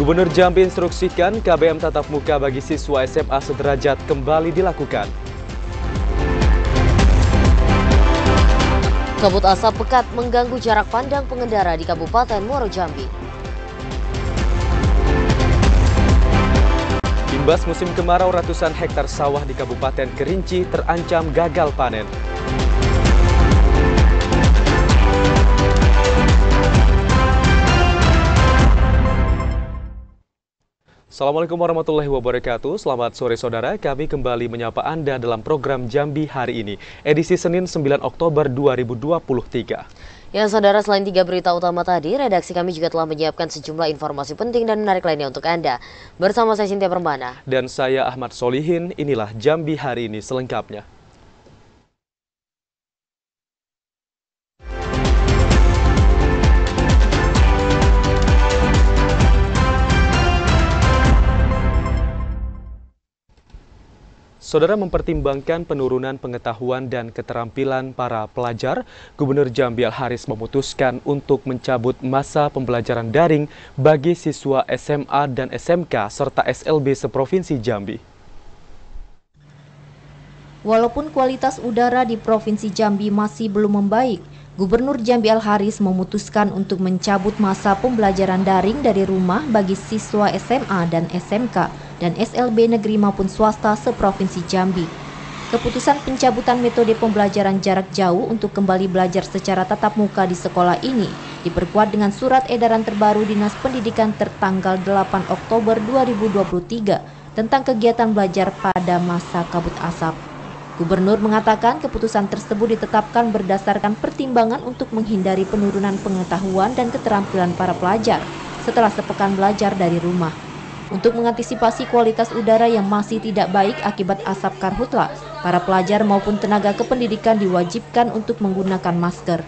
Gubernur Jambi instruksikan KBM tatap muka bagi siswa SMA sederajat kembali dilakukan. Kabut asap pekat mengganggu jarak pandang pengendara di Kabupaten Muaro Jambi. Imbas musim kemarau, ratusan hektar sawah di Kabupaten Kerinci terancam gagal panen. Assalamualaikum warahmatullahi wabarakatuh. Selamat sore saudara, kami kembali menyapa Anda dalam program Jambi hari ini, edisi Senin 9 Oktober 2023. Ya saudara, selain 3 berita utama tadi, redaksi kami juga telah menyiapkan sejumlah informasi penting dan menarik lainnya untuk Anda. Bersama saya Cynthia Permana. Dan saya Ahmad Solihin, inilah Jambi hari ini selengkapnya. Saudara, mempertimbangkan penurunan pengetahuan dan keterampilan para pelajar, Gubernur Jambi Al-Haris memutuskan untuk mencabut masa pembelajaran daring bagi siswa SMA dan SMK serta SLB seprovinsi Jambi. Walaupun kualitas udara di Provinsi Jambi masih belum membaik, Gubernur Jambi Al-Haris memutuskan untuk mencabut masa pembelajaran daring dari rumah bagi siswa SMA dan SMK dan SLB negeri maupun swasta seprovinsi Jambi. Keputusan pencabutan metode pembelajaran jarak jauh untuk kembali belajar secara tatap muka di sekolah ini diperkuat dengan surat edaran terbaru Dinas Pendidikan tertanggal 8 Oktober 2023 tentang kegiatan belajar pada masa kabut asap. Gubernur mengatakan keputusan tersebut ditetapkan berdasarkan pertimbangan untuk menghindari penurunan pengetahuan dan keterampilan para pelajar setelah sepekan belajar dari rumah. Untuk mengantisipasi kualitas udara yang masih tidak baik akibat asap karhutla, para pelajar maupun tenaga kependidikan diwajibkan untuk menggunakan masker.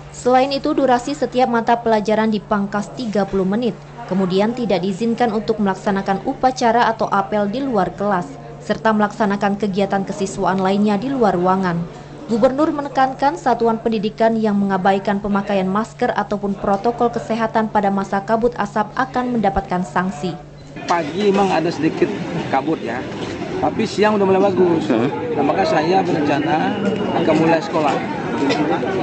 Selain itu, durasi setiap mata pelajaran dipangkas 30 menit, kemudian tidak diizinkan untuk melaksanakan upacara atau apel di luar kelas, serta melaksanakan kegiatan kesiswaan lainnya di luar ruangan. Gubernur menekankan satuan pendidikan yang mengabaikan pemakaian masker ataupun protokol kesehatan pada masa kabut asap akan mendapatkan sanksi. Pagi memang ada sedikit kabut ya, tapi siang udah mulai bagus. Nah, maka saya berencana akan mulai sekolah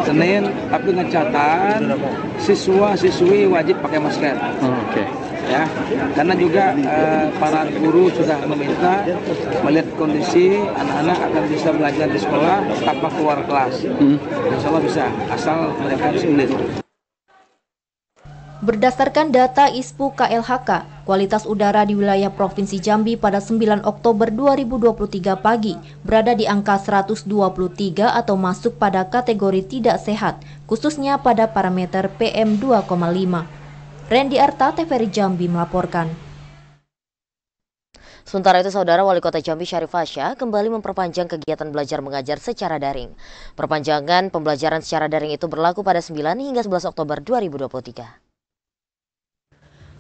Senin, tapi dengan catatan siswa-siswi wajib pakai masker. Ya, karena juga para guru sudah meminta melihat kondisi anak-anak akan bisa belajar di sekolah tanpa keluar kelas. Insya Allah bisa, asal mereka disiplin. Berdasarkan data ISPU KLHK, kualitas udara di wilayah Provinsi Jambi pada 9 Oktober 2023 pagi berada di angka 123 atau masuk pada kategori tidak sehat, khususnya pada parameter PM 2,5. Randy Arta, TVRI Jambi melaporkan. Sementara itu, Saudara, Wali Kota Jambi Syarif Fasya kembali memperpanjang kegiatan belajar mengajar secara daring. Perpanjangan pembelajaran secara daring itu berlaku pada 9 hingga 11 Oktober 2023.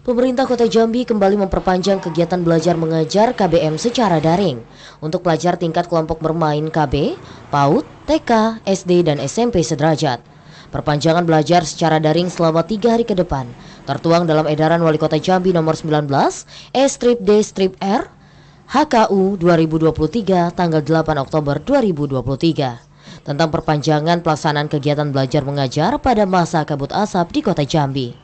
Pemerintah Kota Jambi kembali memperpanjang kegiatan belajar mengajar KBM secara daring untuk pelajar tingkat kelompok bermain KB, PAUD, TK, SD, dan SMP sederajat. Perpanjangan belajar secara daring selama 3 hari ke depan tertuang dalam edaran Wali Kota Jambi nomor 19 E-D-R HKU 2023 tanggal 8 Oktober 2023 tentang perpanjangan pelaksanaan kegiatan belajar mengajar pada masa kabut asap di Kota Jambi.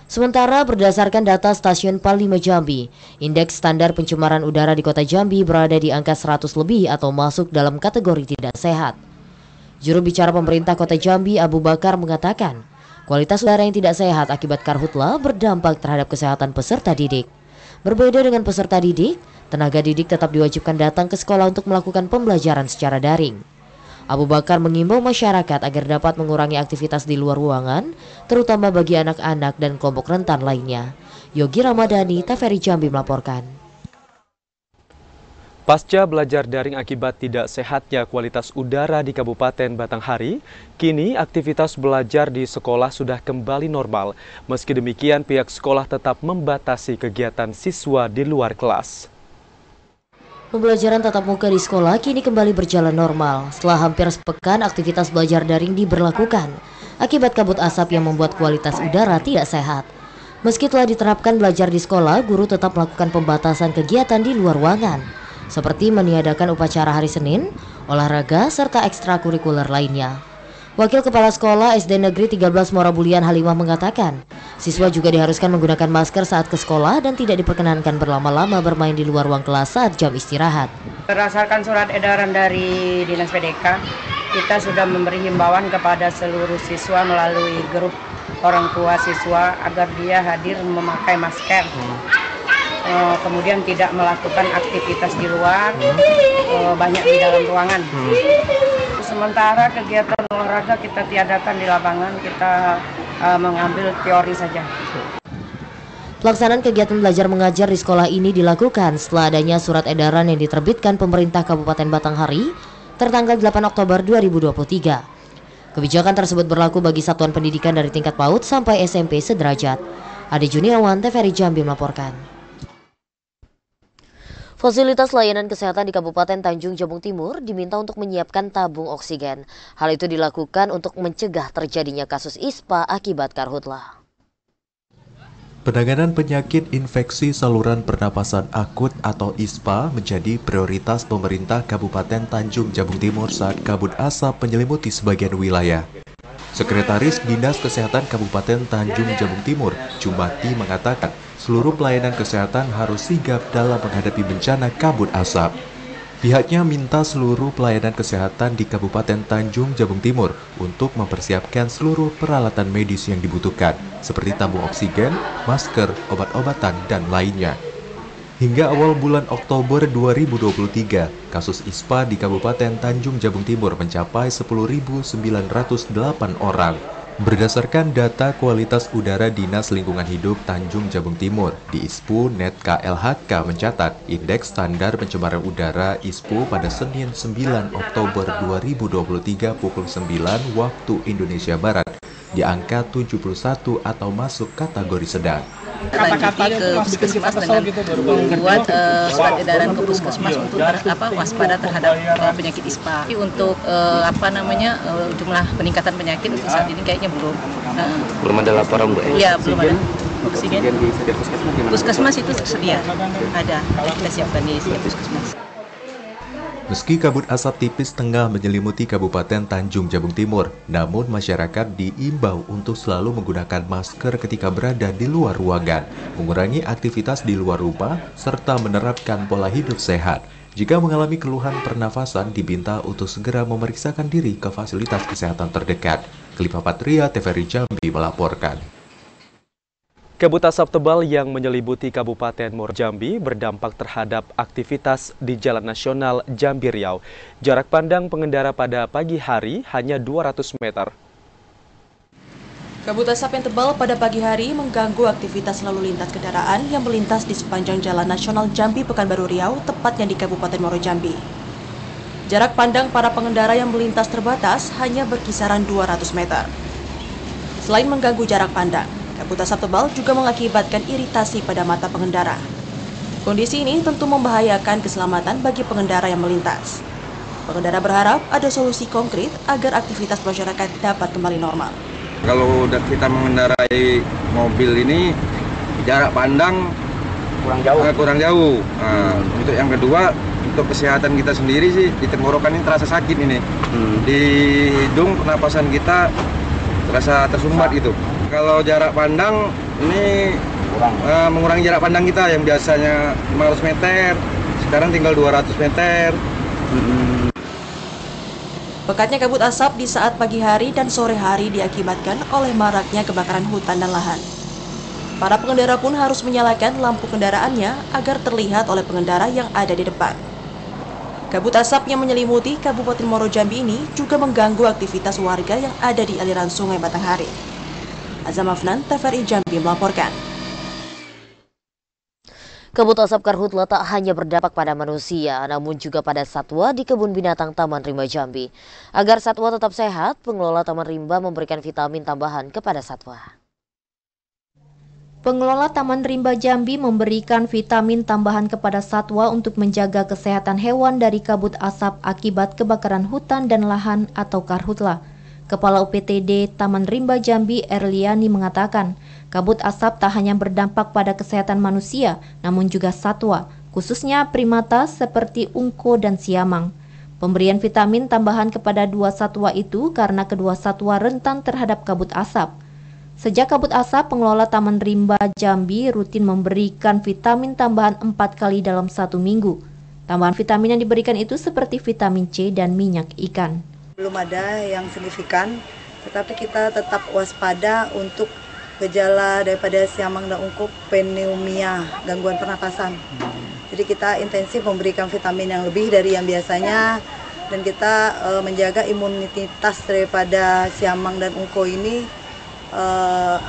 Sementara berdasarkan data Stasiun PAL 5 Jambi, indeks standar pencemaran udara di Kota Jambi berada di angka 100 lebih atau masuk dalam kategori tidak sehat. Juru bicara pemerintah Kota Jambi Abu Bakar mengatakan, kualitas udara yang tidak sehat akibat karhutla berdampak terhadap kesehatan peserta didik. Berbeda dengan peserta didik, tenaga didik tetap diwajibkan datang ke sekolah untuk melakukan pembelajaran secara daring. Abu Bakar mengimbau masyarakat agar dapat mengurangi aktivitas di luar ruangan, terutama bagi anak-anak dan kelompok rentan lainnya. Yogi Ramadhani, TVRI Jambi melaporkan. Pasca belajar daring akibat tidak sehatnya kualitas udara di Kabupaten Batanghari, kini aktivitas belajar di sekolah sudah kembali normal. Meski demikian, pihak sekolah tetap membatasi kegiatan siswa di luar kelas. Pembelajaran tatap muka di sekolah kini kembali berjalan normal setelah hampir sepekan aktivitas belajar daring diberlakukan akibat kabut asap yang membuat kualitas udara tidak sehat. Meski telah diterapkan belajar di sekolah, guru tetap melakukan pembatasan kegiatan di luar ruangan, seperti meniadakan upacara hari Senin, olahraga, serta ekstrakurikuler lainnya. Wakil Kepala Sekolah SD Negeri 13 Morabulian Halimah mengatakan, siswa juga diharuskan menggunakan masker saat ke sekolah dan tidak diperkenankan berlama-lama bermain di luar ruang kelas saat jam istirahat. Berdasarkan surat edaran dari Dinas PDK, kita sudah memberi himbauan kepada seluruh siswa melalui grup orang tua siswa agar dia hadir memakai masker, kemudian tidak melakukan aktivitas di luar, banyak di dalam ruangan. Sementara kegiatan olahraga kita tiadakan di lapangan, kita mengambil teori saja. Pelaksanaan kegiatan belajar mengajar di sekolah ini dilakukan setelah adanya surat edaran yang diterbitkan pemerintah Kabupaten Batanghari tertanggal 8 Oktober 2023. Kebijakan tersebut berlaku bagi satuan pendidikan dari tingkat PAUD sampai SMP sederajat. Ade Juniawan, TVRI Jambi melaporkan. Fasilitas layanan kesehatan di Kabupaten Tanjung Jabung Timur diminta untuk menyiapkan tabung oksigen. Hal itu dilakukan untuk mencegah terjadinya kasus ISPA akibat karhutlah. Penanganan penyakit infeksi saluran pernapasan akut atau ISPA menjadi prioritas pemerintah Kabupaten Tanjung Jabung Timur saat kabut asap menyelimuti sebagian wilayah. Sekretaris Dinas Kesehatan Kabupaten Tanjung Jabung Timur, Jumati, mengatakan seluruh pelayanan kesehatan harus sigap dalam menghadapi bencana kabut asap. Pihaknya minta seluruh pelayanan kesehatan di Kabupaten Tanjung Jabung Timur untuk mempersiapkan seluruh peralatan medis yang dibutuhkan, seperti tabung oksigen, masker, obat-obatan, dan lainnya. Hingga awal bulan Oktober 2023, kasus ISPA di Kabupaten Tanjung Jabung Timur mencapai 10.908 orang. Berdasarkan data kualitas udara Dinas Lingkungan Hidup Tanjung Jabung Timur, di ISPU Net KLHK mencatat indeks standar pencemaran udara ISPU pada Senin 9 Oktober 2023 pukul 9 waktu Indonesia Barat di angka 71 atau masuk kategori sedang. Lanjuti ke puskesmas dengan membuat surat edaran ke puskesmas untuk waspada terhadap penyakit ISPA. Untuk jumlah peningkatan penyakit untuk saat ini kayaknya belum. Belum ada laporan, Bu? Iya, belum ada. Oksigen di setiap puskesmas gimana? Puskesmas itu sedia, ada. Kita siapkan di setiap puskesmas. Meski kabut asap tipis tengah menyelimuti Kabupaten Tanjung Jabung Timur, namun masyarakat diimbau untuk selalu menggunakan masker ketika berada di luar ruangan, mengurangi aktivitas di luar rumah, serta menerapkan pola hidup sehat. Jika mengalami keluhan pernafasan, diminta untuk segera memeriksakan diri ke fasilitas kesehatan terdekat. Khalifa Patria, TVRI Jambi melaporkan. Kabut asap tebal yang menyelimuti Kabupaten Muaro Jambi berdampak terhadap aktivitas di Jalan Nasional Jambi Riau. Jarak pandang pengendara pada pagi hari hanya 200 meter. Kabut asap yang tebal pada pagi hari mengganggu aktivitas lalu lintas kendaraan yang melintas di sepanjang Jalan Nasional Jambi Pekanbaru Riau, tepatnya di Kabupaten Muaro Jambi. Jarak pandang para pengendara yang melintas terbatas hanya berkisaran 200 meter. Selain mengganggu jarak pandang, kabut asap tebal juga mengakibatkan iritasi pada mata pengendara. Kondisi ini tentu membahayakan keselamatan bagi pengendara yang melintas. Pengendara berharap ada solusi konkret agar aktivitas masyarakat dapat kembali normal. Kalau kita mengendarai mobil ini, jarak pandang kurang jauh. Nah, untuk yang kedua, untuk kesehatan kita sendiri sih, di tenggorokan ini terasa sakit ini. Di hidung pernapasan kita terasa tersumbat gitu. Kalau jarak pandang ini mengurangi jarak pandang kita yang biasanya 500 meter, sekarang tinggal 200 meter. Pekatnya kabut asap di saat pagi hari dan sore hari diakibatkan oleh maraknya kebakaran hutan dan lahan. Para pengendara pun harus menyalakan lampu kendaraannya agar terlihat oleh pengendara yang ada di depan. Kabut asap yang menyelimuti Kabupaten Muaro Jambi ini juga mengganggu aktivitas warga yang ada di aliran Sungai Batanghari. Azam Afnan, TVRI Jambi melaporkan. Kabut asap karhutla tak hanya berdampak pada manusia, namun juga pada satwa di kebun binatang Taman Rimba Jambi. Agar satwa tetap sehat, pengelola Taman Rimba memberikan vitamin tambahan kepada satwa. Pengelola Taman Rimba Jambi memberikan vitamin tambahan kepada satwa untuk menjaga kesehatan hewan dari kabut asap akibat kebakaran hutan dan lahan atau karhutla. Kepala UPTD Taman Rimba Jambi Erliani mengatakan, Kabut asap tak hanya berdampak pada kesehatan manusia, namun juga satwa, khususnya primata seperti ungko dan siamang. Pemberian vitamin tambahan kepada dua satwa itu karena kedua satwa rentan terhadap kabut asap. Sejak kabut asap, pengelola Taman Rimba Jambi rutin memberikan vitamin tambahan 4 kali dalam 1 minggu. Tambahan vitamin yang diberikan itu seperti vitamin C dan minyak ikan. Belum ada yang signifikan, tetapi kita tetap waspada untuk gejala daripada siamang dan ungkup, pneumonia, gangguan pernapasan. Jadi kita intensif memberikan vitamin yang lebih dari yang biasanya, dan kita menjaga imunitas daripada siamang dan ungko ini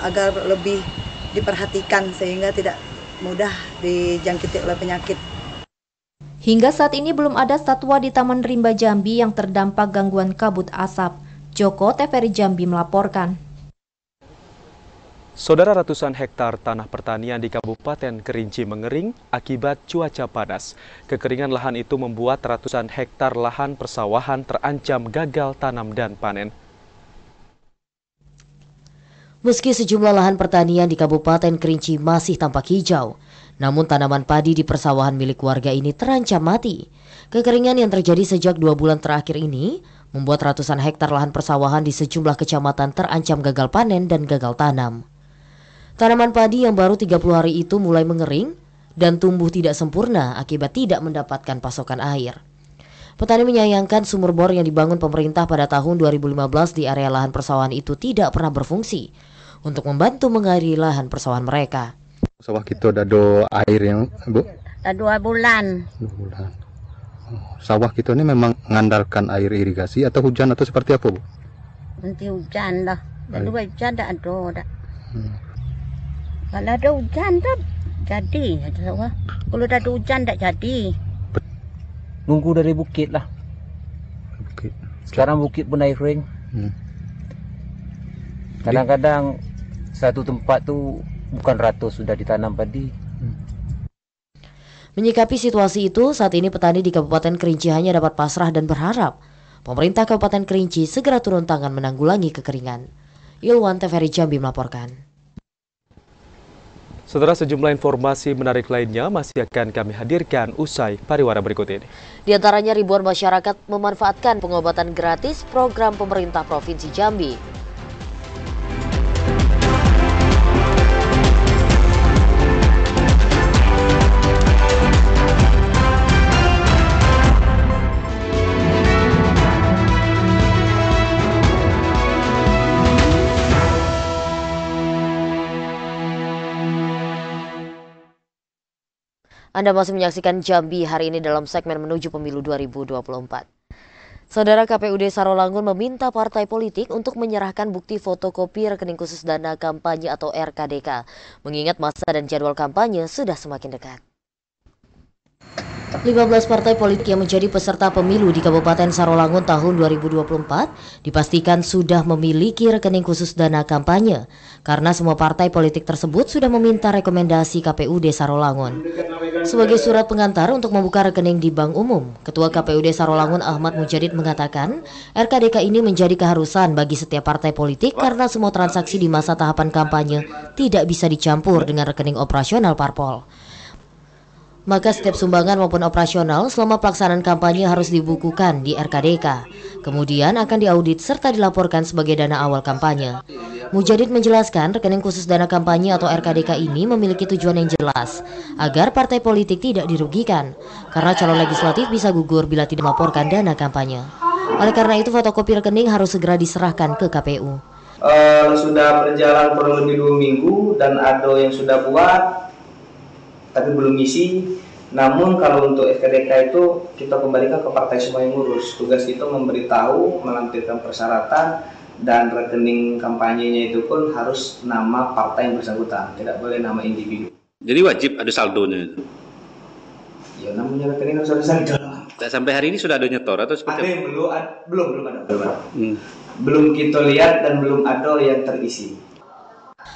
agar lebih diperhatikan sehingga tidak mudah dijangkiti oleh penyakit. Hingga saat ini belum ada satwa di Taman Rimba Jambi yang terdampak gangguan kabut asap. Joko TVRI Jambi melaporkan. Saudara, ratusan hektar tanah pertanian di Kabupaten Kerinci mengering akibat cuaca panas. Kekeringan lahan itu membuat ratusan hektar lahan persawahan terancam gagal tanam dan panen. Meski sejumlah lahan pertanian di Kabupaten Kerinci masih tampak hijau, namun tanaman padi di persawahan milik warga ini terancam mati. Kekeringan yang terjadi sejak 2 bulan terakhir ini membuat ratusan hektar lahan persawahan di sejumlah kecamatan terancam gagal panen dan gagal tanam. Tanaman padi yang baru 30 hari itu mulai mengering dan tumbuh tidak sempurna akibat tidak mendapatkan pasokan air. Petani menyayangkan sumur bor yang dibangun pemerintah pada tahun 2015 di area lahan persawahan itu tidak pernah berfungsi untuk membantu mengairi lahan persawahan mereka. Sawah kita ada air yang, Bu? Ada 2 bulan. 2 bulan. Sawah kita ini memang mengandalkan air irigasi atau hujan atau seperti apa, Bu? Nanti hujan dah. Lalu hujan tak ada. Kalau ada hujan tak jadi. Kalau tak ada hujan tak jadi. Nunggu dari bukit lah. Bukit. Sekarang bukit pun air kering. Kadang-kadang satu tempat tu bukan ratus sudah ditanam padi. Menyikapi situasi itu, saat ini petani di Kabupaten Kerinci hanya dapat pasrah dan berharap pemerintah Kabupaten Kerinci segera turun tangan menanggulangi kekeringan. Ilwan TVRI Jambi melaporkan. Saudara, sejumlah informasi menarik lainnya masih akan kami hadirkan usai pariwara berikut ini. Di antaranya ribuan masyarakat memanfaatkan pengobatan gratis program pemerintah Provinsi Jambi. Anda masih menyaksikan Jambi hari ini dalam segmen menuju pemilu 2024. Saudara, KPUD Sarolangun meminta partai politik untuk menyerahkan bukti fotokopi rekening khusus dana kampanye atau RKDK, mengingat masa dan jadwal kampanye sudah semakin dekat. 15 partai politik yang menjadi peserta pemilu di Kabupaten Sarolangun tahun 2024 dipastikan sudah memiliki rekening khusus dana kampanye karena semua partai politik tersebut sudah meminta rekomendasi KPUD Sarolangun. Sebagai surat pengantar untuk membuka rekening di Bank Umum, Ketua KPUD Sarolangun Ahmad Mujadid mengatakan RKDK ini menjadi keharusan bagi setiap partai politik karena semua transaksi di masa tahapan kampanye tidak bisa dicampur dengan rekening operasional parpol. Maka setiap sumbangan maupun operasional selama pelaksanaan kampanye harus dibukukan di RKDK. Kemudian akan diaudit serta dilaporkan sebagai dana awal kampanye. Mujadid menjelaskan rekening khusus dana kampanye atau RKDK ini memiliki tujuan yang jelas, agar partai politik tidak dirugikan, karena calon legislatif bisa gugur bila tidak melaporkan dana kampanye. Oleh karena itu fotokopi rekening harus segera diserahkan ke KPU. Sudah berjalan kurang lebih 2 minggu dan ada yang sudah buat tapi belum isi. Namun kalau untuk RKDK itu kita kembalikan ke partai semua yang ngurus. Tugas kita memberitahu, melampirkan persyaratan, dan rekening kampanyenya itu pun harus nama partai yang bersangkutan, tidak boleh nama individu. Jadi wajib ada saldonya itu? Ya, namanya rekening harus ada saldo. Sampai hari ini sudah ada nyetor atau seperti ada? Belum ada. Belum kita lihat dan belum ada yang terisi.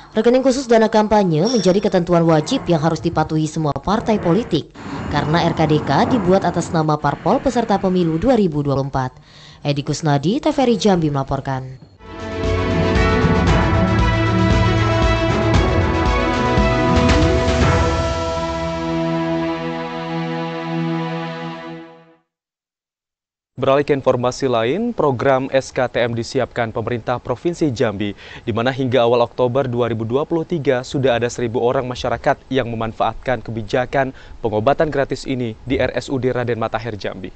Rekening khusus dana kampanye menjadi ketentuan wajib yang harus dipatuhi semua partai politik karena RKDK dibuat atas nama parpol peserta pemilu 2024. Edi Kusnadi, TVRI Jambi melaporkan. Beralih ke informasi lain, program SKTM disiapkan pemerintah Provinsi Jambi, di mana hingga awal Oktober 2023 sudah ada 1.000 orang masyarakat yang memanfaatkan kebijakan pengobatan gratis ini di RSUD Raden Matahir Jambi.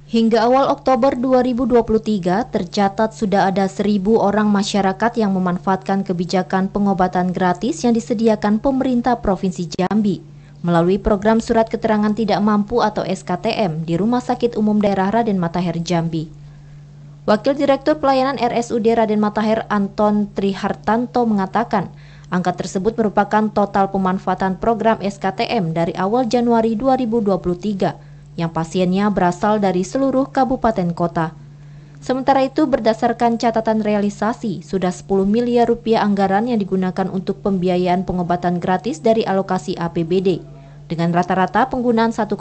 Hingga awal Oktober 2023, tercatat sudah ada 1.000 orang masyarakat yang memanfaatkan kebijakan pengobatan gratis yang disediakan pemerintah Provinsi Jambi melalui program Surat Keterangan Tidak Mampu atau SKTM di Rumah Sakit Umum Daerah Raden Matahir Jambi. Wakil Direktur Pelayanan RSUD Raden Matahir Anton Trihartanto mengatakan, angka tersebut merupakan total pemanfaatan program SKTM dari awal Januari 2023 yang pasiennya berasal dari seluruh kabupaten kota. Sementara itu, berdasarkan catatan realisasi, sudah 10 miliar rupiah anggaran yang digunakan untuk pembiayaan pengobatan gratis dari alokasi APBD, dengan rata-rata penggunaan 1,3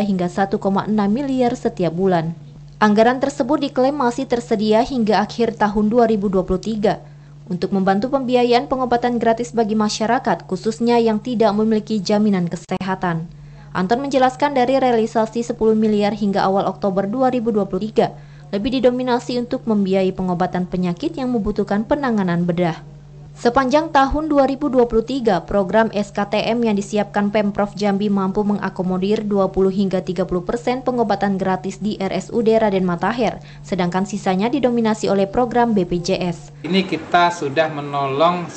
hingga 1,6 miliar setiap bulan. Anggaran tersebut diklaim masih tersedia hingga akhir tahun 2023 untuk membantu pembiayaan pengobatan gratis bagi masyarakat, khususnya yang tidak memiliki jaminan kesehatan. Anton menjelaskan dari realisasi 10 miliar hingga awal Oktober 2023, lebih didominasi untuk membiayai pengobatan penyakit yang membutuhkan penanganan bedah. Sepanjang tahun 2023, program SKTM yang disiapkan Pemprov Jambi mampu mengakomodir 20 hingga 30% pengobatan gratis di RSUD Raden Matahir, sedangkan sisanya didominasi oleh program BPJS. Ini kita sudah menolong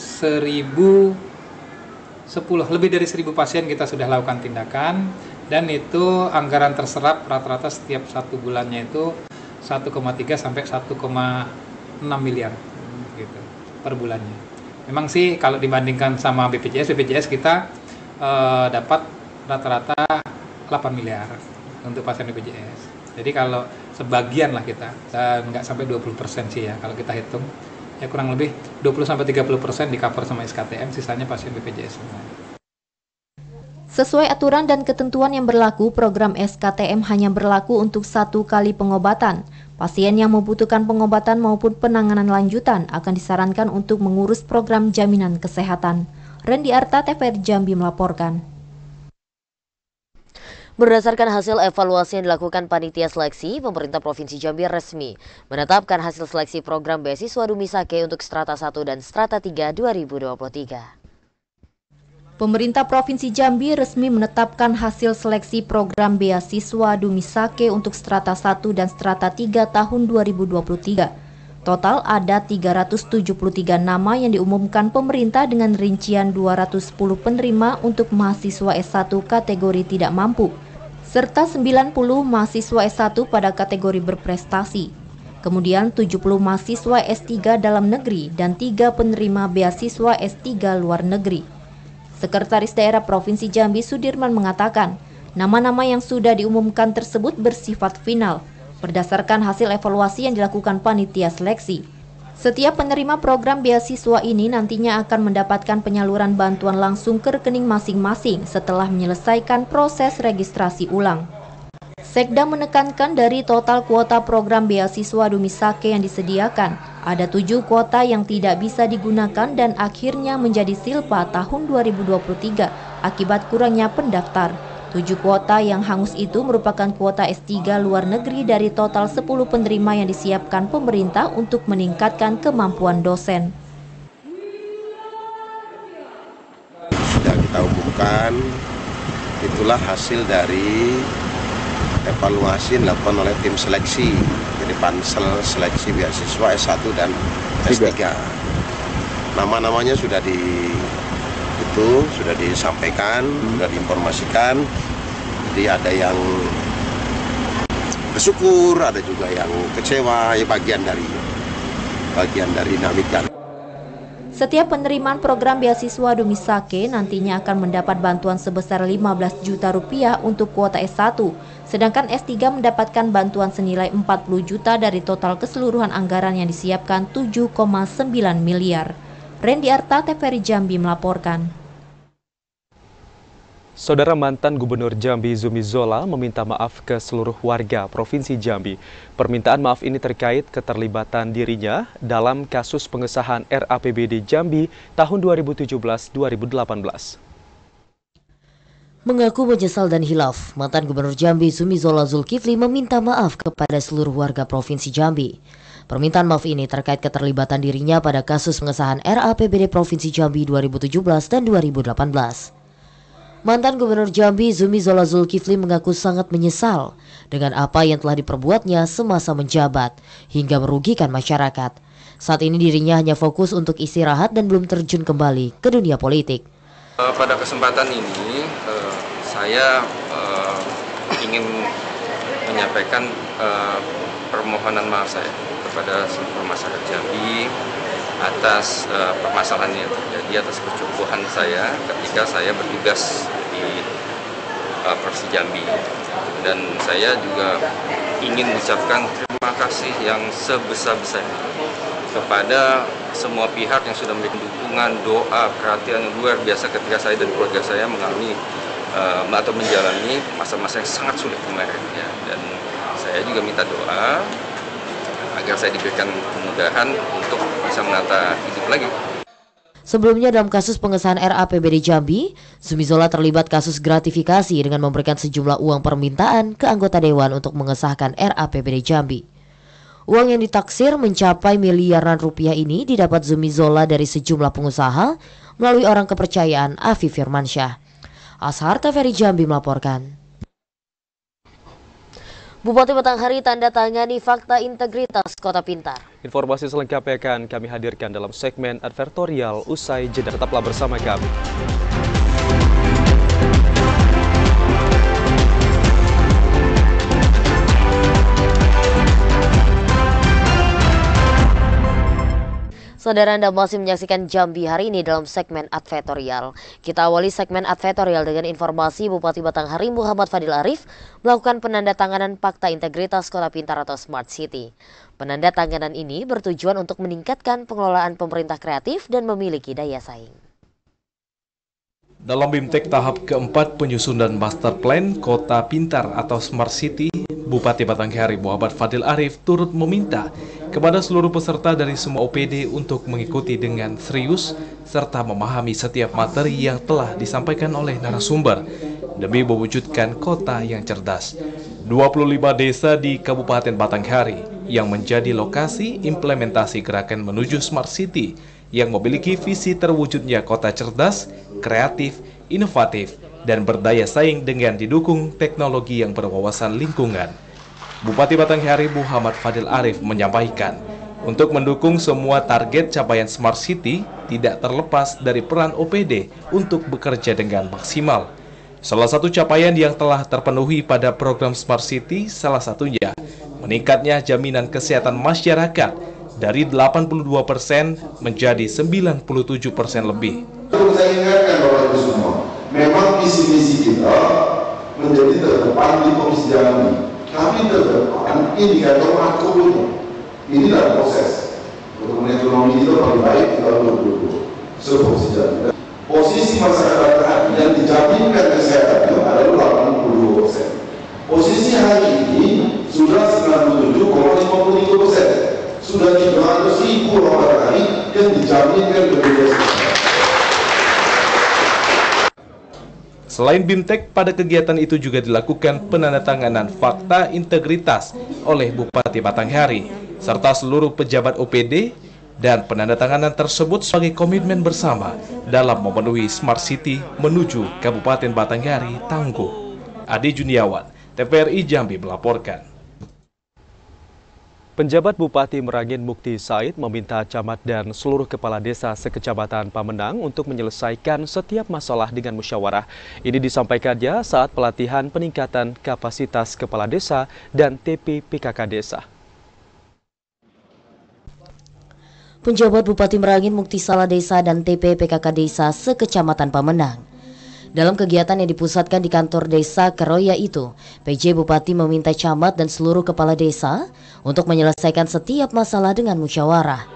lebih dari 1.000 pasien kita sudah lakukan tindakan, dan itu anggaran terserap rata-rata setiap 1 bulannya itu 1,3 sampai 1,6 miliar gitu per bulannya. Memang sih kalau dibandingkan sama BPJS kita dapat rata-rata 8 miliar untuk pasien BPJS. Jadi kalau sebagian lah kita, nggak sampai 20% sih ya kalau kita hitung, ya kurang lebih 20-30% di cover sama SKTM, sisanya pasien BPJS semua. Sesuai aturan dan ketentuan yang berlaku, program SKTM hanya berlaku untuk 1 kali pengobatan. Pasien yang membutuhkan pengobatan maupun penanganan lanjutan akan disarankan untuk mengurus program jaminan kesehatan. Rendi Arta, TVRI Jambi melaporkan. Berdasarkan hasil evaluasi yang dilakukan Panitia Seleksi, pemerintah Provinsi Jambi resmi menetapkan hasil seleksi program beasiswa Dumisake untuk Strata 1 dan Strata 3 2023. Pemerintah Provinsi Jambi resmi menetapkan hasil seleksi program beasiswa Dumisake untuk Strata 1 dan Strata 3 tahun 2023. Total ada 373 nama yang diumumkan pemerintah dengan rincian 210 penerima untuk mahasiswa S1 kategori tidak mampu, serta 90 mahasiswa S1 pada kategori berprestasi. Kemudian 70 mahasiswa S3 dalam negeri dan 3 penerima beasiswa S3 luar negeri. Sekretaris Daerah Provinsi Jambi Sudirman mengatakan, nama-nama yang sudah diumumkan tersebut bersifat final, berdasarkan hasil evaluasi yang dilakukan Panitia Seleksi. Setiap penerima program beasiswa ini nantinya akan mendapatkan penyaluran bantuan langsung ke rekening masing-masing setelah menyelesaikan proses registrasi ulang. Sekda menekankan dari total kuota program beasiswa Dumisake yang disediakan, ada 7 kuota yang tidak bisa digunakan dan akhirnya menjadi silpa tahun 2023 akibat kurangnya pendaftar. 7 kuota yang hangus itu merupakan kuota S3 luar negeri dari total 10 penerima yang disiapkan pemerintah untuk meningkatkan kemampuan dosen. Sudah kita umumkan, itulah hasil dari evaluasi yang dilakukan oleh tim seleksi, jadi pansel seleksi beasiswa S1 dan S3. Nama-namanya sudah disampaikan, sudah diinformasikan. Jadi ada yang bersyukur, ada juga yang kecewa, ya bagian dari dinamika. Setiap penerimaan program beasiswa Dumisake nantinya akan mendapat bantuan sebesar 15 juta rupiah untuk kuota S1, sedangkan S3 mendapatkan bantuan senilai 40 juta dari total keseluruhan anggaran yang disiapkan 7,9 miliar. Rendi Arta, TVRI Jambi melaporkan. Saudara mantan Gubernur Jambi Zumi Zola meminta maaf ke seluruh warga Provinsi Jambi. Permintaan maaf ini terkait keterlibatan dirinya dalam kasus pengesahan RAPBD Jambi tahun 2017-2018. Mengaku menyesal dan hilaf, mantan Gubernur Jambi Zumizola Zulkifli meminta maaf kepada seluruh warga Provinsi Jambi. Permintaan maaf ini terkait keterlibatan dirinya pada kasus pengesahan RAPBD Provinsi Jambi 2017 dan 2018. Mantan Gubernur Jambi Zumizola Zulkifli mengaku sangat menyesal dengan apa yang telah diperbuatnya semasa menjabat hingga merugikan masyarakat. Saat ini dirinya hanya fokus untuk istirahat dan belum terjun kembali ke dunia politik. Pada kesempatan ini saya ingin menyampaikan permohonan maaf saya kepada seluruh masyarakat Jambi atas permasalahan yang terjadi, atas kecerobohan saya ketika saya bertugas di Provinsi Jambi. Dan saya juga ingin mengucapkan terima kasih yang sebesar-besarnya kepada semua pihak yang sudah memberikan dukungan, doa, perhatian yang luar biasa ketika saya dan keluarga saya mengalami atau menjalani masa-masa yang sangat sulit kemarin. Ya. Dan saya juga minta doa agar saya diberikan kemudahan untuk bisa menata hidup lagi. Sebelumnya dalam kasus pengesahan RAPBD Jambi, Zumizola terlibat kasus gratifikasi dengan memberikan sejumlah uang permintaan ke anggota dewan untuk mengesahkan RAPBD Jambi. Uang yang ditaksir mencapai miliaran rupiah ini didapat Zumizola dari sejumlah pengusaha melalui orang kepercayaan Afif Firmansyah. Ashar TVRI Jambi melaporkan. Bupati Batanghari tanda tangani Fakta Integritas Kota Pintar. Informasi selengkapnya akan kami hadirkan dalam segmen advertorial usai jeda. Tetaplah bersama kami. Saudara, Anda masih menyaksikan Jambi hari ini dalam segmen advertorial. Kita awali segmen advertorial dengan informasi Bupati Batanghari Muhammad Fadil Arif melakukan penandatanganan Fakta Integritas Kota Pintar atau Smart City. Penandatanganan ini bertujuan untuk meningkatkan pengelolaan pemerintah kreatif dan memiliki daya saing. Dalam BIMTEK tahap keempat penyusunan Master Plan Kota Pintar atau Smart City, Bupati Batanghari Muhammad Fadil Arif turut meminta kepada seluruh peserta dari semua OPD untuk mengikuti dengan serius serta memahami setiap materi yang telah disampaikan oleh narasumber demi mewujudkan kota yang cerdas. 25 desa di Kabupaten Batanghari yang menjadi lokasi implementasi gerakan menuju Smart City yang memiliki visi terwujudnya kota cerdas, kreatif, inovatif, dan berdaya saing dengan didukung teknologi yang berwawasan lingkungan. Bupati Batanghari Muhammad Fadil Arif menyampaikan, untuk mendukung semua target capaian Smart City tidak terlepas dari peran OPD untuk bekerja dengan maksimal. Salah satu capaian yang telah terpenuhi pada program Smart City salah satunya meningkatnya jaminan kesehatan masyarakat dari 82% menjadi 97% lebih. Saya ingatkan Bapak Ibu semua, memang visi-misi kita menjadi terdepan di Provinsi Jambi, tapi terdepan indikator makronya. Ini adalah proses pertumbuhan ekonomi kita paling baik di tahun 2020 seluruh Provinsi Jambi. Posisi masyarakat hari yang dijaminkan kesehatannya adalah 82%. Posisi hari ini sudah 97,53%. Sudah 300.000 orang hari yang dijaminkan kebebasan. Selain BIMTEK, pada kegiatan itu juga dilakukan penandatanganan Fakta Integritas oleh Bupati Batanghari serta seluruh pejabat OPD, dan penandatanganan tersebut sebagai komitmen bersama dalam memenuhi Smart City menuju Kabupaten Batanghari tangguh. Adi Juniawan, TVRI Jambi melaporkan. Penjabat Bupati Merangin Mukti Said meminta camat dan seluruh kepala desa sekecamatan Pamenang untuk menyelesaikan setiap masalah dengan musyawarah. Ini disampaikannya saat pelatihan peningkatan kapasitas kepala desa dan TP PKK desa. Penjabat Bupati Merangin Mukti Salah Desa dan TP PKK desa sekecamatan Pamenang. Dalam kegiatan yang dipusatkan di kantor desa Keroya itu, PJ Bupati meminta camat dan seluruh kepala desa untuk menyelesaikan setiap masalah dengan musyawarah.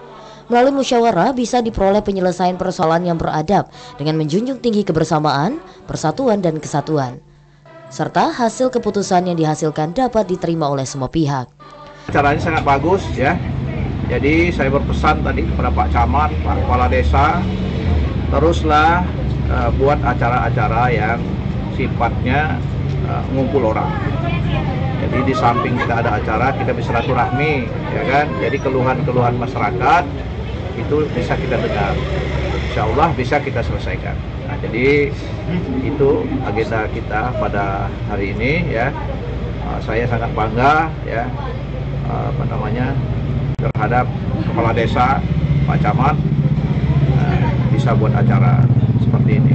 Melalui musyawarah bisa diperoleh penyelesaian persoalan yang beradab dengan menjunjung tinggi kebersamaan, persatuan dan kesatuan, serta hasil keputusan yang dihasilkan dapat diterima oleh semua pihak. Caranya sangat bagus ya. Jadi saya berpesan tadi kepada Pak Camat, Pak Kepala Desa, teruslah buat acara-acara yang sifatnya ngumpul orang. Jadi di samping kita ada acara, kita bisa silaturahmi, ya kan? Jadi keluhan-keluhan masyarakat itu bisa kita dengar. Insya Allah bisa kita selesaikan. Nah, jadi itu agenda kita pada hari ini, ya. Saya sangat bangga, ya, terhadap kepala desa Pak Camat bisa buat acara seperti ini.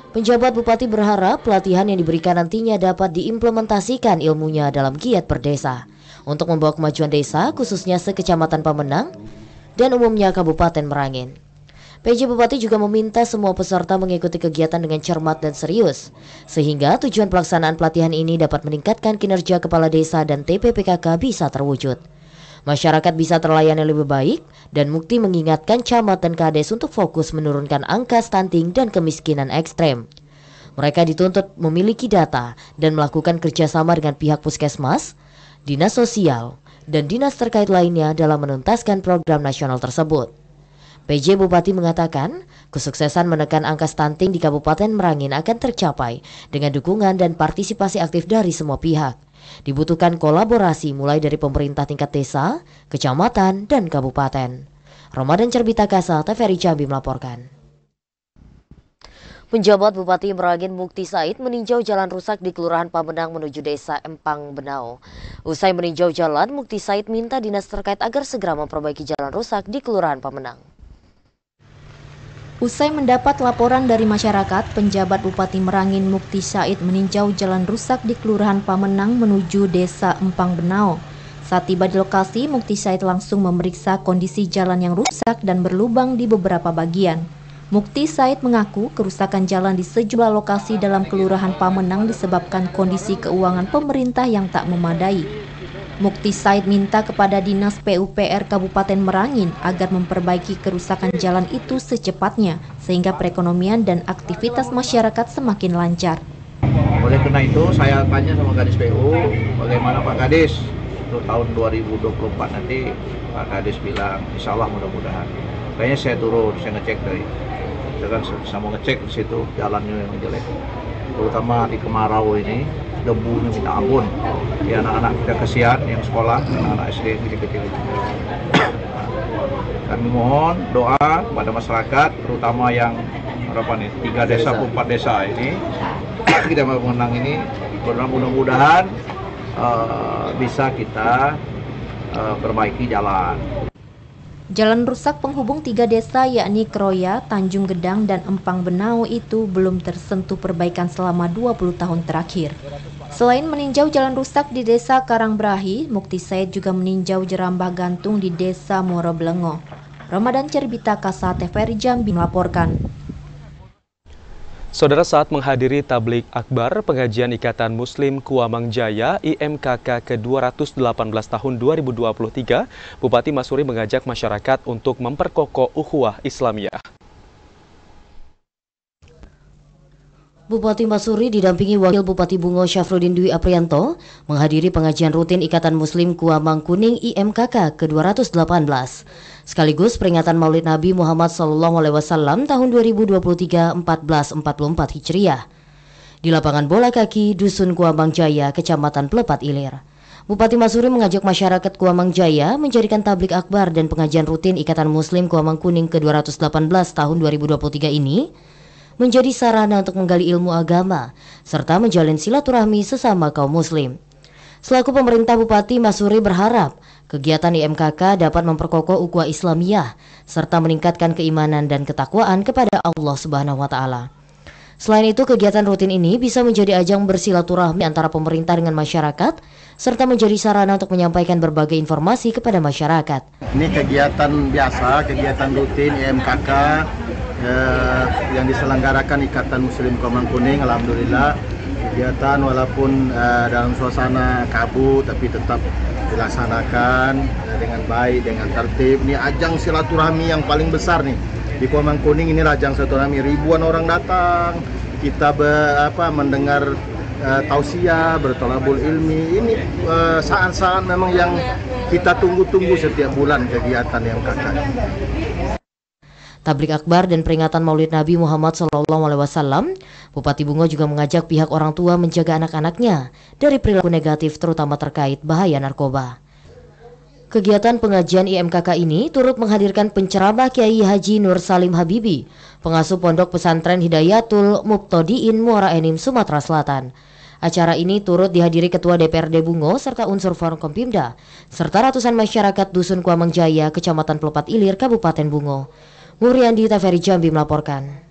Penjabat Bupati berharap pelatihan yang diberikan nantinya dapat diimplementasikan ilmunya dalam giat berdesa untuk membawa kemajuan desa khususnya sekecamatan Pamenang dan umumnya Kabupaten Merangin. PJ Bupati juga meminta semua peserta mengikuti kegiatan dengan cermat dan serius sehingga tujuan pelaksanaan pelatihan ini dapat meningkatkan kinerja kepala desa dan TPPKK bisa terwujud. Masyarakat bisa terlayani lebih baik dan Mukti mengingatkan camat dan kades untuk fokus menurunkan angka stunting dan kemiskinan ekstrem. Mereka dituntut memiliki data dan melakukan kerjasama dengan pihak puskesmas, dinas sosial, dan dinas terkait lainnya dalam menuntaskan program nasional tersebut. PJ Bupati mengatakan, kesuksesan menekan angka stunting di Kabupaten Merangin akan tercapai dengan dukungan dan partisipasi aktif dari semua pihak. Dibutuhkan kolaborasi mulai dari pemerintah tingkat desa, kecamatan, dan kabupaten. Ramadan Cerbita Kasa, TVRI Jambi melaporkan. Penjabat Bupati Merangin Mukti Said meninjau jalan rusak di Kelurahan Pamenang menuju Desa Empang Benau. Usai meninjau jalan, Mukti Said minta dinas terkait agar segera memperbaiki jalan rusak di Kelurahan Pamenang. Usai mendapat laporan dari masyarakat, penjabat Bupati Merangin Mukti Said meninjau jalan rusak di Kelurahan Pamenang menuju Desa Empang Benau. Saat tiba di lokasi, Mukti Said langsung memeriksa kondisi jalan yang rusak dan berlubang di beberapa bagian. Mukti Said mengaku kerusakan jalan di sejumlah lokasi dalam Kelurahan Pamenang disebabkan kondisi keuangan pemerintah yang tak memadai. Mukti Said minta kepada Dinas PUPR Kabupaten Merangin agar memperbaiki kerusakan jalan itu secepatnya sehingga perekonomian dan aktivitas masyarakat semakin lancar. Oleh karena itu saya tanya sama Kadis PU, bagaimana Pak Kadis untuk tahun 2024 nanti. Pak Kadis bilang insya Allah mudah-mudahan. Kayaknya saya turun, saya ngecek dari, saya kan sama ngecek di situ jalannya yang jelek, terutama di kemarau ini. Debunya minta ampun, ya anak-anak kita kesian yang sekolah, anak-anak SD kecil-kecil. Kami mohon doa kepada masyarakat, terutama yang 3 desa, 4 desa ini, kita mengenang ini, mudah-mudahan bisa kita perbaiki jalan. Jalan rusak penghubung 3 desa yakni Kroya, Tanjung Gedang, dan Empang Benau itu belum tersentuh perbaikan selama 20 tahun terakhir. Selain meninjau jalan rusak di Desa Karangbrahi, Mukti Said juga meninjau jerambah gantung di Desa Moroblengo. Ramadan Cerbita Kasa, TVRI Jambi melaporkan. Saudara, saat menghadiri tablik akbar pengajian Ikatan Muslim Kuamang Jaya IMKK ke-218 tahun 2023, Bupati Masuri mengajak masyarakat untuk memperkokoh ukhuwah Islamiyah. Bupati Masuri didampingi Wakil Bupati Bungo Syafruddin Dwi Aprianto menghadiri pengajian rutin Ikatan Muslim Kuamang Kuning IMKK ke-218 sekaligus peringatan Maulid Nabi Muhammad SAW tahun 2023 1444 Hijriah di lapangan bola kaki Dusun Kuamang Jaya, Kecamatan Pelepat Ilir. Bupati Masuri mengajak masyarakat Kuamang Jaya menjadikan tablik akbar dan pengajian rutin Ikatan Muslim Kuamang Kuning ke-218 tahun 2023 ini menjadi sarana untuk menggali ilmu agama serta menjalin silaturahmi sesama kaum muslim. Selaku pemerintah, Bupati Masuri berharap kegiatan IMKK dapat memperkokoh ukhuwah Islamiyah serta meningkatkan keimanan dan ketakwaan kepada Allah Subhanahu wa taala. Selain itu, kegiatan rutin ini bisa menjadi ajang bersilaturahmi antara pemerintah dengan masyarakat serta menjadi sarana untuk menyampaikan berbagai informasi kepada masyarakat. Ini kegiatan biasa, kegiatan rutin IMKK yang diselenggarakan Ikatan Muslim Kuamang Kuning. Alhamdulillah kegiatan walaupun dalam suasana kabut tapi tetap dilaksanakan dengan baik, dengan tertib. Ini ajang silaturahmi yang paling besar nih di Kuamang Kuning. Ini ajang silaturahmi, ribuan orang datang, kita mendengar tausiah, bertolabul ilmi. Ini saat-saat memang yang kita tunggu-tunggu setiap bulan kegiatan yang kakak. tablik akbar dan peringatan Maulid Nabi Muhammad SAW, Bupati Bungo juga mengajak pihak orang tua menjaga anak-anaknya dari perilaku negatif terutama terkait bahaya narkoba. Kegiatan pengajian IMKK ini turut menghadirkan penceramah Kiai Haji Nur Salim Habibi, pengasuh Pondok Pesantren Hidayatul Mubtadiin Muara Enim, Sumatera Selatan. Acara ini turut dihadiri Ketua DPRD Bungo serta unsur Forkompimda, serta ratusan masyarakat Dusun Kuamang Jaya, Kecamatan Pelopat Ilir, Kabupaten Bungo. Muriandi TVRI Jambi melaporkan.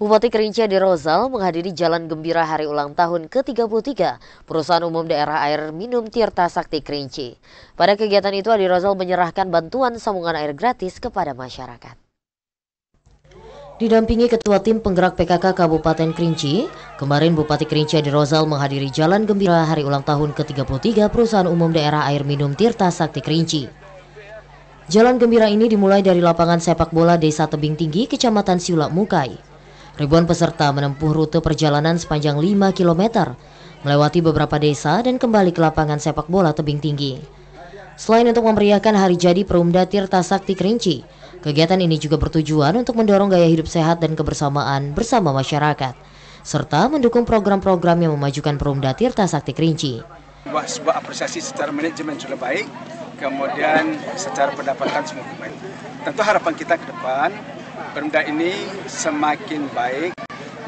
Bupati Kerinci Ade Rozal menghadiri Jalan Gembira Hari Ulang Tahun ke-33 Perusahaan Umum Daerah Air Minum Tirta Sakti Kerinci. Pada kegiatan itu Ade Rozal menyerahkan bantuan sambungan air gratis kepada masyarakat. Didampingi Ketua Tim Penggerak PKK Kabupaten Kerinci, kemarin Bupati Kerinci Ade Rozal menghadiri Jalan Gembira Hari Ulang Tahun ke-33 Perusahaan Umum Daerah Air Minum Tirta Sakti Kerinci. Jalan Gembira ini dimulai dari lapangan sepak bola Desa Tebing Tinggi, Kecamatan Siulak Mukai. Ribuan peserta menempuh rute perjalanan sepanjang 5 km, melewati beberapa desa dan kembali ke lapangan sepak bola Tebing Tinggi. Selain untuk memeriahkan hari jadi Perumda Tirta Sakti Kerinci, kegiatan ini juga bertujuan untuk mendorong gaya hidup sehat dan kebersamaan bersama masyarakat, serta mendukung program-program yang memajukan Perumda Tirta Sakti Kerinci. Sebuah apresiasi secara manajemen sudah baik, kemudian secara pendapatan semua baik. Tentu harapan kita ke depan, Perumda ini semakin baik,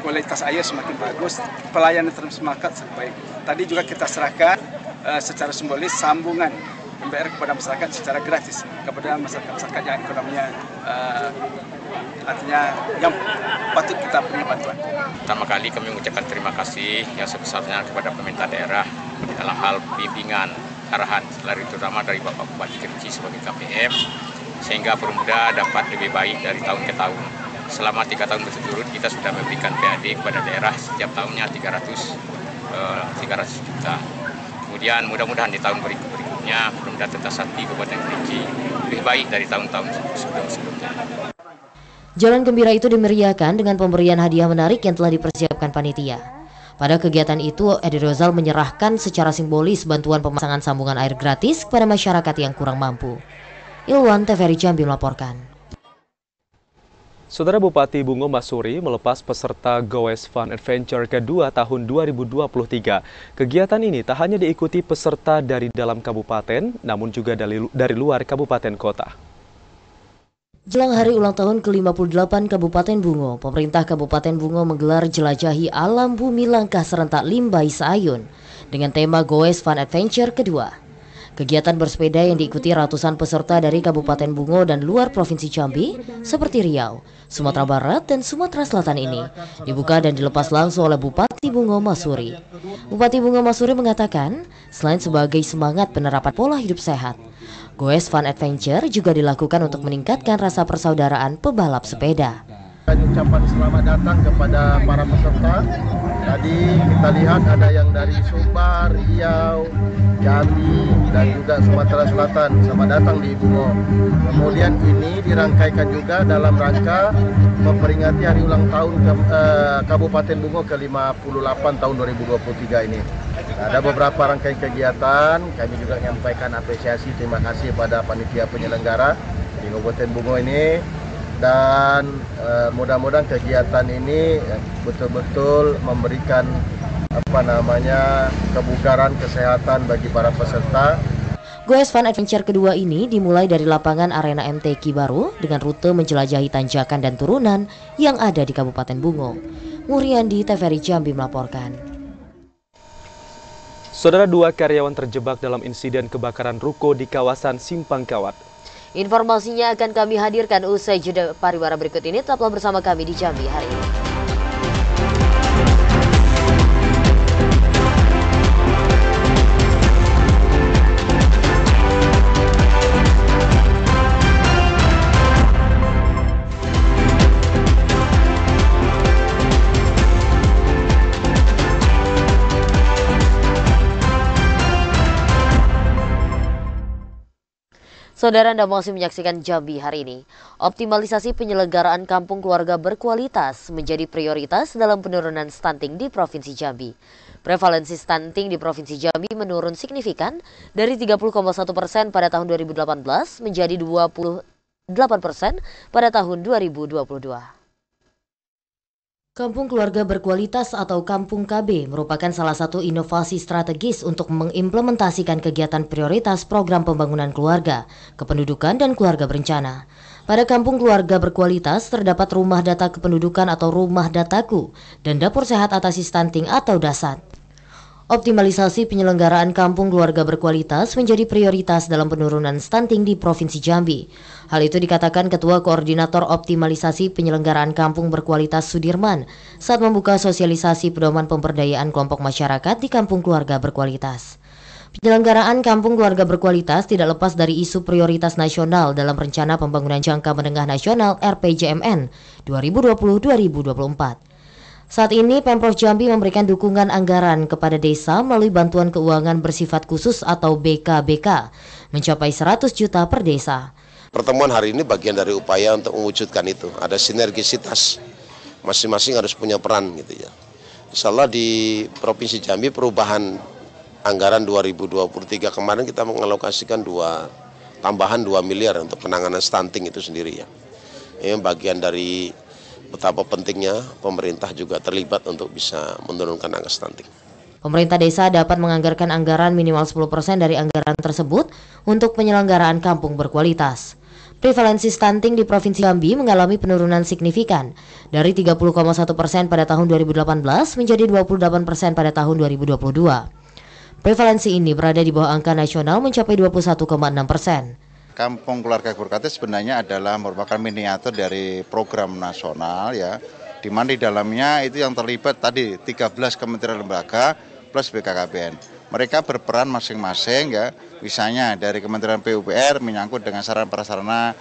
kualitas air semakin bagus, pelayanan terhadap masyarakat semakin baik. Tadi juga kita serahkan secara simbolis sambungan MBR kepada masyarakat secara gratis kepada masyarakat yang ekonominya artinya yang patut kita beri bantuan. Pertama kali kami mengucapkan terima kasih yang sebesarnya kepada pemerintah daerah dalam hal bimbingan, arahan, terutama dari Bapak Bupati Kerinci sebagai KPM, sehingga Perumda dapat lebih baik dari tahun ke tahun. Selama 3 tahun berturut-turut kita sudah memberikan PAD kepada daerah setiap tahunnya 300 juta. Kemudian mudah-mudahan di tahun berikutnya Perumda Tirta Sakti Kabupaten Kerinci lebih baik dari tahun-tahun sebelumnya. Jalan Gembira itu dimeriahkan dengan pemberian hadiah menarik yang telah dipersiapkan panitia. Pada kegiatan itu, Ade Rozal menyerahkan secara simbolis bantuan pemasangan sambungan air gratis kepada masyarakat yang kurang mampu. Ilwan TVRI Jambi melaporkan. Saudara Bupati Bungo Masuri melepas peserta Goes Fun Adventure kedua tahun 2023. Kegiatan ini tak hanya diikuti peserta dari dalam kabupaten, namun juga dari luar kabupaten kota. Jelang hari ulang tahun ke-58 Kabupaten Bungo, pemerintah Kabupaten Bungo menggelar jelajahi alam bumi langkah serentak Limbai Seayun dengan tema Goes Fun Adventure kedua. Kegiatan bersepeda yang diikuti ratusan peserta dari Kabupaten Bungo dan luar Provinsi Jambi seperti Riau, Sumatera Barat, dan Sumatera Selatan ini dibuka dan dilepas langsung oleh Bupati Bungo Masuri. Bupati Bungo Masuri mengatakan, selain sebagai semangat penerapan pola hidup sehat, Goes Fun Adventure juga dilakukan untuk meningkatkan rasa persaudaraan pebalap sepeda. Ucapan selamat datang kepada para peserta. Tadi kita lihat ada yang dari Sumbar, Riau, Jambi, dan juga Sumatera Selatan. Selamat datang di Bungo. Kemudian ini dirangkaikan juga dalam rangka memperingati hari ulang tahun Kabupaten Bungo ke-58 tahun 2023 ini. Ada beberapa rangkaian kegiatan, kami juga menyampaikan apresiasi, terima kasih pada panitia penyelenggara di Kabupaten Bungo ini. Dan mudah-mudahan kegiatan ini betul-betul memberikan kebugaran kesehatan bagi para peserta. Goes Fun Adventure kedua ini dimulai dari lapangan Arena MTQ baru dengan rute menjelajahi tanjakan dan turunan yang ada di Kabupaten Bungo. Muriandi TVRI Jambi melaporkan. Saudara, 2 karyawan terjebak dalam insiden kebakaran ruko di kawasan Simpang Kawat. Informasinya akan kami hadirkan usai jeda pariwara berikut ini. Tetaplah bersama kami di Jambi hari ini. Saudara, Anda masih menyaksikan Jambi hari ini. Optimalisasi penyelenggaraan kampung keluarga berkualitas menjadi prioritas dalam penurunan stunting di Provinsi Jambi. Prevalensi stunting di Provinsi Jambi menurun signifikan dari 30,1% pada tahun 2018 menjadi 20,3% pada tahun 2022. Kampung Keluarga Berkualitas atau Kampung KB merupakan salah satu inovasi strategis untuk mengimplementasikan kegiatan prioritas program pembangunan keluarga, kependudukan, dan keluarga berencana. Pada Kampung Keluarga Berkualitas terdapat rumah data kependudukan atau rumah dataku dan dapur sehat atasi stunting atau DASAT. Optimalisasi penyelenggaraan Kampung Keluarga Berkualitas menjadi prioritas dalam penurunan stunting di Provinsi Jambi. Hal itu dikatakan Ketua Koordinator Optimalisasi Penyelenggaraan Kampung Berkualitas Sudirman saat membuka sosialisasi pedoman pemberdayaan kelompok masyarakat di Kampung Keluarga Berkualitas. Penyelenggaraan Kampung Keluarga Berkualitas tidak lepas dari isu prioritas nasional dalam Rencana Pembangunan Jangka Menengah Nasional RPJMN 2020-2024. Saat ini Pemprov Jambi memberikan dukungan anggaran kepada desa melalui bantuan keuangan bersifat khusus atau BKBK mencapai 100 juta per desa. Pertemuan hari ini bagian dari upaya untuk mewujudkan itu. Ada sinergisitas, masing-masing harus punya peran gitu ya. Insya Allah di Provinsi Jambi perubahan anggaran 2023 kemarin kita mengalokasikan tambahan 2 miliar untuk penanganan stunting itu sendiri ya. Ini bagian dari betapa pentingnya pemerintah juga terlibat untuk bisa menurunkan angka stunting. Pemerintah desa dapat menganggarkan anggaran minimal 10% dari anggaran tersebut untuk penyelenggaraan kampung berkualitas. Prevalensi stunting di Provinsi Jambi mengalami penurunan signifikan dari 30,1% pada tahun 2018 menjadi 28% pada tahun 2022. Prevalensi ini berada di bawah angka nasional mencapai 21,6%. Kampung Keluarga Berkualitas sebenarnya adalah merupakan miniatur dari program nasional ya, di mana di dalamnya itu yang terlibat tadi 13 kementerian lembaga plus BKKBN. Mereka berperan masing-masing ya, misalnya dari Kementerian PUPR menyangkut dengan sarana prasarana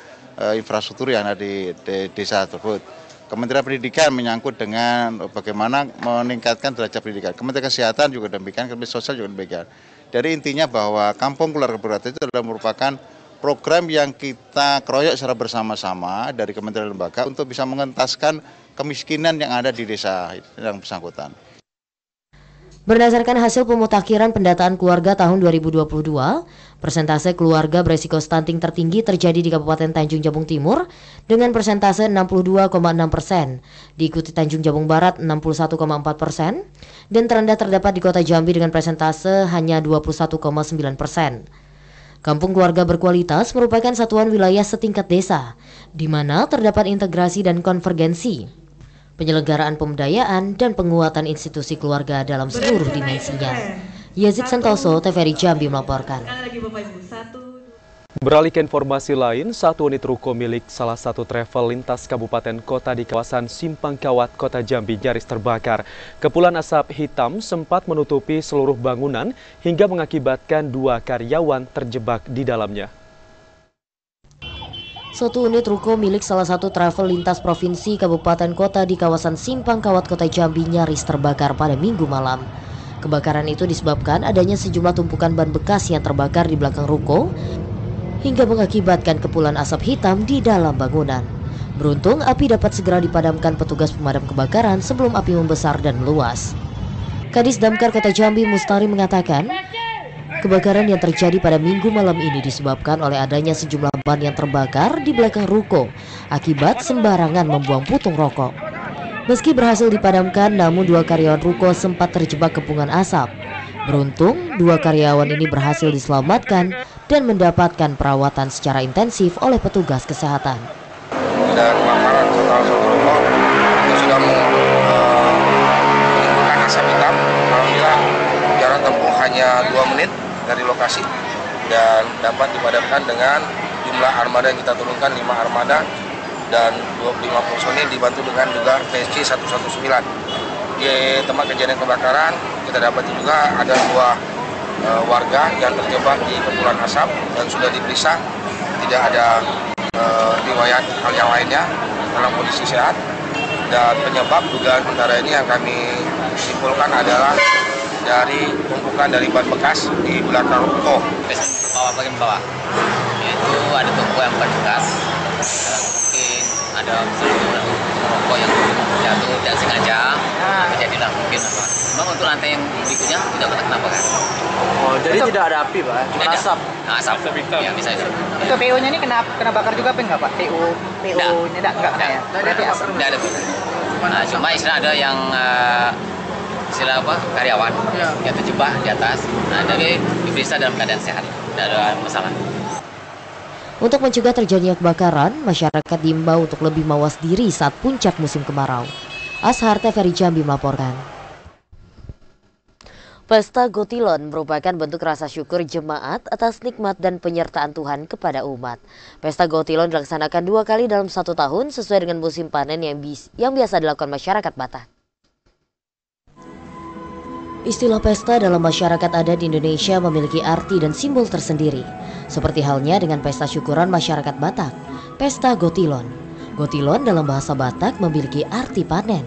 infrastruktur yang ada di desa tersebut. Kementerian Pendidikan menyangkut dengan bagaimana meningkatkan derajat pendidikan. Kementerian Kesehatan juga demikian, Kementerian Sosial juga demikian. Dari intinya bahwa Kampung Keluarga Berkualitas itu adalah merupakan program yang kita keroyok secara bersama-sama dari kementerian lembaga untuk bisa mengentaskan kemiskinan yang ada di desa yang bersangkutan. Berdasarkan hasil pemutakhiran pendataan keluarga tahun 2022, persentase keluarga beresiko stunting tertinggi terjadi di Kabupaten Tanjung Jabung Timur dengan persentase 62,6%, diikuti Tanjung Jabung Barat 61,4%, dan terendah terdapat di Kota Jambi dengan persentase hanya 21,9%. Kampung Keluarga Berkualitas merupakan satuan wilayah setingkat desa, di mana terdapat integrasi dan konvergensi, penyelenggaraan pemberdayaan, dan penguatan institusi keluarga dalam seluruh dimensinya. Yazid Santoso, TVRI Jambi melaporkan. Beralih ke informasi lain, satu unit ruko milik salah satu travel lintas kabupaten kota di kawasan Simpang Kawat, Kota Jambi nyaris terbakar. Kepulan asap hitam sempat menutupi seluruh bangunan hingga mengakibatkan 2 karyawan terjebak di dalamnya. Satu unit ruko milik salah satu travel lintas provinsi kabupaten kota di kawasan Simpang Kawat, Kota Jambi nyaris terbakar pada Minggu malam. Kebakaran itu disebabkan adanya sejumlah tumpukan ban bekas yang terbakar di belakang ruko hingga mengakibatkan kepulan asap hitam di dalam bangunan. Beruntung api dapat segera dipadamkan petugas pemadam kebakaran sebelum api membesar dan meluas. Kadis Damkar Kota Jambi Mustari mengatakan, kebakaran yang terjadi pada Minggu malam ini disebabkan oleh adanya sejumlah ban yang terbakar di belakang ruko akibat sembarangan membuang putung rokok. Meski berhasil dipadamkan, namun 2 karyawan ruko sempat terjebak kepungan asap. Beruntung, 2 karyawan ini berhasil diselamatkan dan mendapatkan perawatan secara intensif oleh petugas kesehatan. Ada kebakaran salah satu rumah itu sudah menimbulkan asap hitam. Alhamdulillah jarak tempuh hanya 2 menit dari lokasi dan dapat dipadamkan dengan jumlah armada yang kita turunkan 5 armada dan 25 personil dibantu dengan juga PSC 119. Di tempat kejadian kebakaran kita dapat juga ada 2 warga yang terjebak di kepulan asap dan sudah diperiksa, tidak ada riwayat hal yang lainnya, dalam kondisi sehat. Dan penyebab dugaan perkara ini yang kami simpulkan adalah dari tumpukan dari ban bekas di belakang ruko. Bawah bagian bawah, yaitu ada toko yang ban bekas, mungkin ada seluruh pokok yang jatuh dan sengaja terjadilah mungkin apa. Memang untuk lantai yang berikutnya tidak tahu kenapa kan. Oh, jadi tidak ada api, Pak? Asap? Asap yang bisa itu. Untuk PO-nya ini kena bakar juga apa enggak, Pak? PO-nya enggak ya? Berarti asap. Tidak ada. Nah, cuma istilah ada yang istilah apa? Karyawan yang terjebak di atas. Nah, jadi diperiksa dalam keadaan sehat. Tidak ada masalah. Untuk mencegah terjadinya kebakaran, masyarakat diimbau untuk lebih mawas diri saat puncak musim kemarau. Ashar TVRI Jambi melaporkan. Pesta Gotilon merupakan bentuk rasa syukur jemaat atas nikmat dan penyertaan Tuhan kepada umat. Pesta Gotilon dilaksanakan 2 kali dalam 1 tahun sesuai dengan musim panen yang biasa dilakukan masyarakat Batak. Istilah pesta dalam masyarakat adat di Indonesia memiliki arti dan simbol tersendiri. Seperti halnya dengan pesta syukuran masyarakat Batak, pesta Gotilon. Gotilon dalam bahasa Batak memiliki arti panen.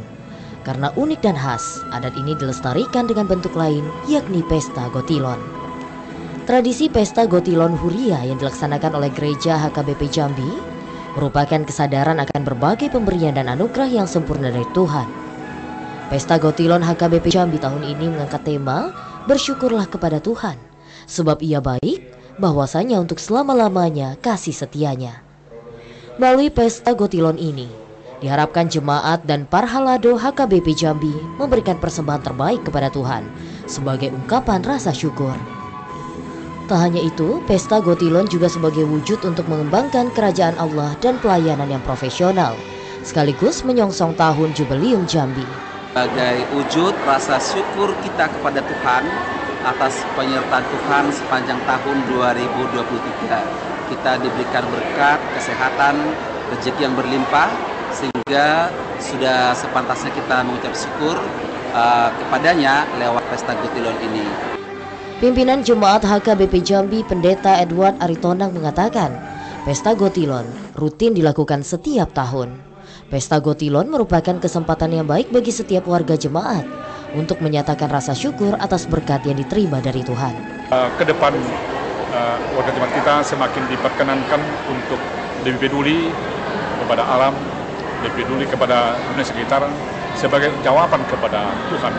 Karena unik dan khas, adat ini dilestarikan dengan bentuk lain, yakni pesta Gotilon. Tradisi pesta Gotilon Huria yang dilaksanakan oleh Gereja HKBP Jambi merupakan kesadaran akan berbagai pemberian dan anugerah yang sempurna dari Tuhan. Pesta Gotilon HKBP Jambi tahun ini mengangkat tema Bersyukurlah kepada Tuhan, sebab Ia baik, bahwasanya untuk selama-lamanya kasih setianya. Melalui pesta Gotilon ini, diharapkan jemaat dan parhalado HKBP Jambi memberikan persembahan terbaik kepada Tuhan sebagai ungkapan rasa syukur. Tak hanya itu, pesta Gotilon juga sebagai wujud untuk mengembangkan kerajaan Allah dan pelayanan yang profesional, sekaligus menyongsong tahun Jubileum Jambi. Sebagai wujud rasa syukur kita kepada Tuhan atas penyertaan Tuhan sepanjang tahun 2023. Kita diberikan berkat, kesehatan, rezeki yang berlimpah, sehingga sudah sepantasnya kita mengucap syukur kepadanya lewat pesta Gotilon ini. Pimpinan Jemaat HKBP Jambi Pendeta Edward Aritonang mengatakan, pesta Gotilon rutin dilakukan setiap tahun. Pesta Gotilon merupakan kesempatan yang baik bagi setiap warga jemaat untuk menyatakan rasa syukur atas berkat yang diterima dari Tuhan. Ke depan warga jemaat kita semakin diperkenankan untuk lebih peduli kepada alam, lebih peduli kepada dunia sekitar sebagai jawaban kepada Tuhan.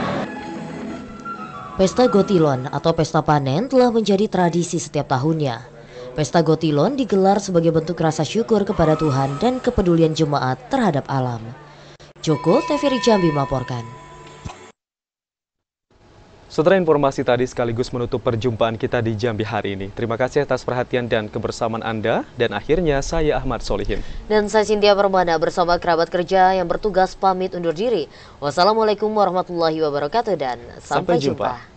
Pesta Gotilon atau pesta panen telah menjadi tradisi setiap tahunnya. Pesta Gotilon digelar sebagai bentuk rasa syukur kepada Tuhan dan kepedulian jemaat terhadap alam. Joko TVRI Jambi melaporkan. Saudara, informasi tadi sekaligus menutup perjumpaan kita di Jambi hari ini. Terima kasih atas perhatian dan kebersamaan Anda. Dan akhirnya saya Ahmad Solihin. Dan saya Cynthia Permana bersama kerabat kerja yang bertugas pamit undur diri. Wassalamualaikum warahmatullahi wabarakatuh dan sampai jumpa.